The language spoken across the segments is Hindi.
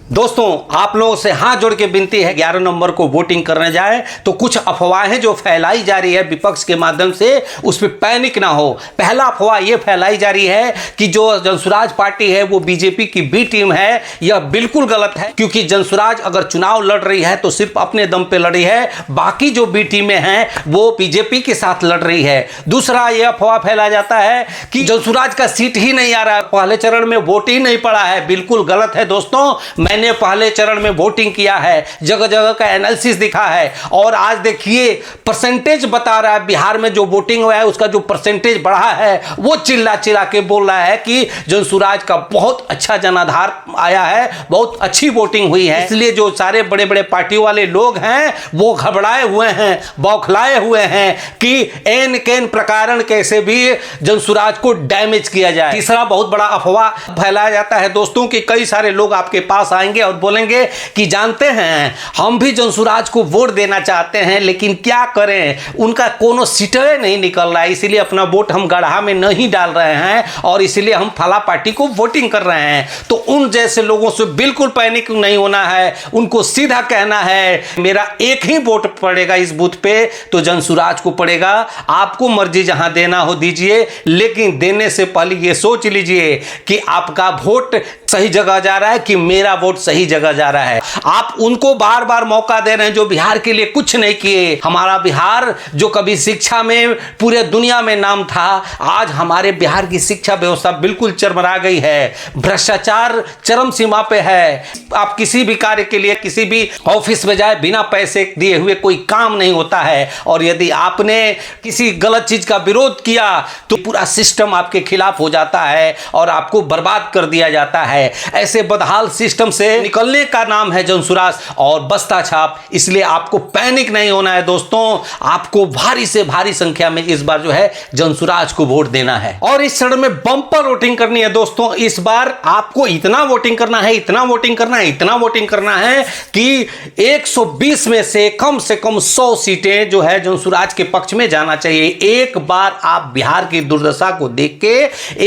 दोस्तों, आप लोगों से हाथ जोड़ के विनती है 11 नवंबर को वोटिंग करने जाए तो कुछ अफवाहें जो फैलाई जा रही है विपक्ष के माध्यम से उस पर पैनिक ना हो। पहला अफवाह यह फैलाई जा रही है कि जो जनसुराज पार्टी है वो बीजेपी की बी टीम है। यह बिल्कुल गलत है, क्योंकि जनसुराज अगर चुनाव लड़ रही है तो सिर्फ अपने दम पे लड़ी है, बाकी जो बी टीमें हैं वो बीजेपी के साथ लड़ रही है। दूसरा यह अफवाह फैला जाता है कि जनसुराज का सीट ही नहीं आ रहा है, पहले चरण में वोट ही नहीं पड़ा है। बिल्कुल गलत है दोस्तों, मैंने पहले चरण में वोटिंग किया है, जगह जगह का एनालिसिस दिखा है और आज देखिए परसेंटेज बता रहा है बिहार में जो वोटिंग हुआ है उसका जो परसेंटेज बढ़ा है वो चिल्ला चिल्ला के बोल रहा है कि जनसुराज का बहुत अच्छा जनाधार आया है, बहुत अच्छी वोटिंग हुई है। इसलिए जो सारे बड़े बड़े पार्टियों वाले लोग हैं वो घबराए हुए हैं, बौखलाए हुए हैं कि एन केन प्रकारण कैसे भी जनसुराज को डैमेज किया जाए। तीसरा बहुत बड़ा अफवाह फैलाया जाता है दोस्तों कि कई सारे लोग आपके पास आएंगे और बोलेंगे कि जानते हैं हम भी जनसुराज को वोट देना चाहते हैं लेकिन क्या करें, उनका कोनो सीटें नहीं निकल रहा है, इसीलिए अपना वोट हम गढ़ा में नहीं डाल रहे हैं और इसीलिए हम फला पार्टी को वोटिंग कर रहे हैं। तो उन जैसे लोगों से बिल्कुल पैनिक नहीं होना है, उनको सीधा कहना है मेरा एक ही वोट पड़ेगा इस बूथ पे तो जनसुराज को पड़ेगा। आपको मर्जी जहां देना हो दीजिए, लेकिन देने से पहले ये सोच लीजिए कि आपका वोट सही जगह जा रहा है कि मेरा वोट सही जगह जा रहा है। आप उनको बार बार मौका दे रहे हैं जो बिहार के लिए कुछ नहीं किए। हमारा बिहार जो कभी शिक्षा में पूरे दुनिया में नाम था, आज हमारे बिहार की शिक्षा व्यवस्था बिल्कुल चरमरा गई है, भ्रष्टाचार चरम सीमा पे है। आप किसी भी कार्य के लिए किसी भी ऑफिस में जाए, बिना पैसे दिए हुए कोई काम नहीं होता है और यदि आपने किसी गलत चीज का विरोध किया तो पूरा सिस्टम आपके खिलाफ हो जाता है और आपको बर्बाद कर दिया जाता है। ऐसे बदहाल सिस्टम से निकलने का नाम है जनसुराज और बस्ता छाप। इसलिए आपको पैनिक नहीं होना है दोस्तों, आपको भारी से भारी संख्या में इस बार जो है जनसुराज को वोट देना है और इस चरण में बम्पर वोटिंग करनी है दोस्तों। इस बार आपको इतना वोटिंग करना है, इतना वोटिंग करना है, इतना वोटिंग करना है कि 120 में से कम 100 सीटें जो है जनसुराज के पक्ष में जाना चाहिए। एक बार आप बिहार की दुर्दशा को देख के,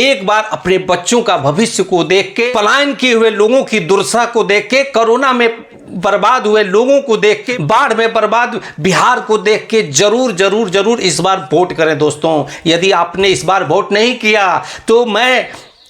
एक बार अपने बच्चों का भविष्य को देख के, पलायन किए हुए लोगों की दुर्दशा को देख के, कोरोना में बर्बाद हुए लोगों को देख के, बाढ़ में बर्बाद बिहार को देख के जरूर जरूर जरूर इस बार वोट करें दोस्तों। यदि आपने इस बार वोट नहीं किया तो मैं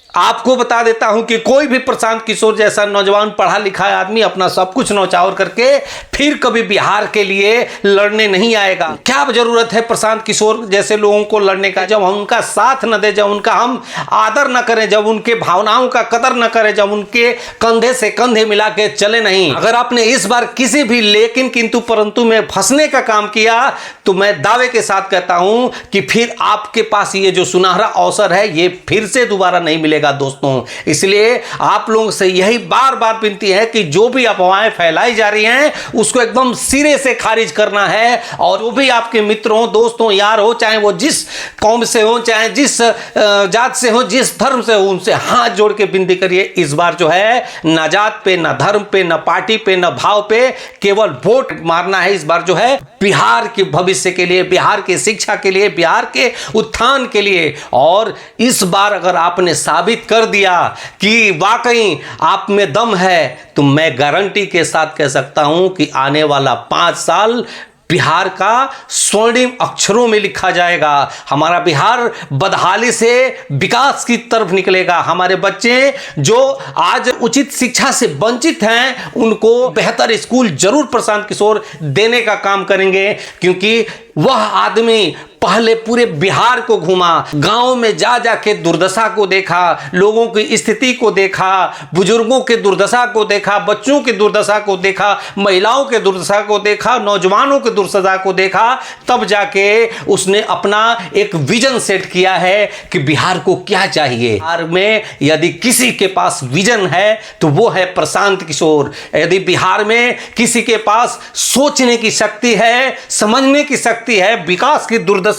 आपको बता देता हूं कि कोई भी प्रशांत किशोर जैसा नौजवान पढ़ा लिखा आदमी अपना सब कुछ न्यौछावर करके फिर कभी बिहार के लिए लड़ने नहीं आएगा। क्या जरूरत है प्रशांत किशोर जैसे लोगों को लड़ने का, जब हम उनका साथ न दें, जब उनका हम आदर न करें, जब उनके भावनाओं का कदर न करें, जब उनके कंधे से कंधे मिला के चले नहीं। अगर आपने इस बार किसी भी लेकिन किंतु परंतु में फंसने का काम किया तो मैं दावे के साथ कहता हूं कि फिर आपके पास ये जो सुनहरा अवसर है ये फिर से दोबारा नहीं मिलेगा दोस्तों। इसलिए आप लोगों से यही बार बार विनती है कि जो भी अफवाहें फैलाई जा रही हैं उसको एकदम सिरे से खारिज करना है और जो भी आपके मित्र हो, दोस्त हो, यार हो, चाहे वो जिस कौम से हो, चाहे जिस जात से हो, जिस धर्म से हो, उनसे हाथ जोड़ के विनती करिए इस बार जो है ना जात पे, ना धर्म पे, ना पार्टी पे, ना भाव पे, केवल वोट मारना है इस बार जो है बिहार के भविष्य के लिए, बिहार के शिक्षा के लिए, बिहार के उत्थान के लिए। और इस बार अगर आपने साबित कर दिया कि वाकई आप में दम है तो मैं गारंटी के साथ कह सकता हूं कि आने वाला 5 साल बिहार का स्वर्णिम अक्षरों में लिखा जाएगा। हमारा बिहार बदहाली से विकास की तरफ निकलेगा। हमारे बच्चे जो आज उचित शिक्षा से वंचित हैं उनको बेहतर स्कूल जरूर प्रशांत किशोर देने का काम करेंगे, क्योंकि वह आदमी पहले पूरे बिहार को घूमा, गांव में जा जाके दुर्दशा को देखा, लोगों की स्थिति को देखा, बुजुर्गों के दुर्दशा को देखा, बच्चों की दुर्दशा को देखा, महिलाओं के दुर्दशा को देखा, नौजवानों की दुर्दशा को देखा, तब जाके उसने अपना एक विजन सेट किया है कि बिहार को क्या चाहिए। बिहार में यदि किसी के पास विजन है तो वो है प्रशांत किशोर। यदि बिहार में किसी के पास सोचने की शक्ति है, समझने की शक्ति है, विकास की दुर्दशा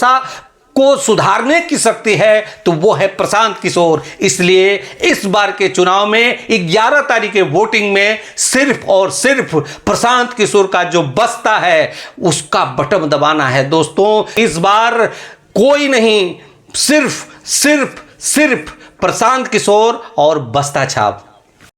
को सुधारने की शक्ति है तो वो है प्रशांत किशोर। इसलिए इस बार के चुनाव में 11 तारीख के वोटिंग में सिर्फ और सिर्फ प्रशांत किशोर का जो बस्ता है उसका बटन दबाना है दोस्तों। इस बार कोई नहीं, सिर्फ प्रशांत किशोर और बस्ता छाप।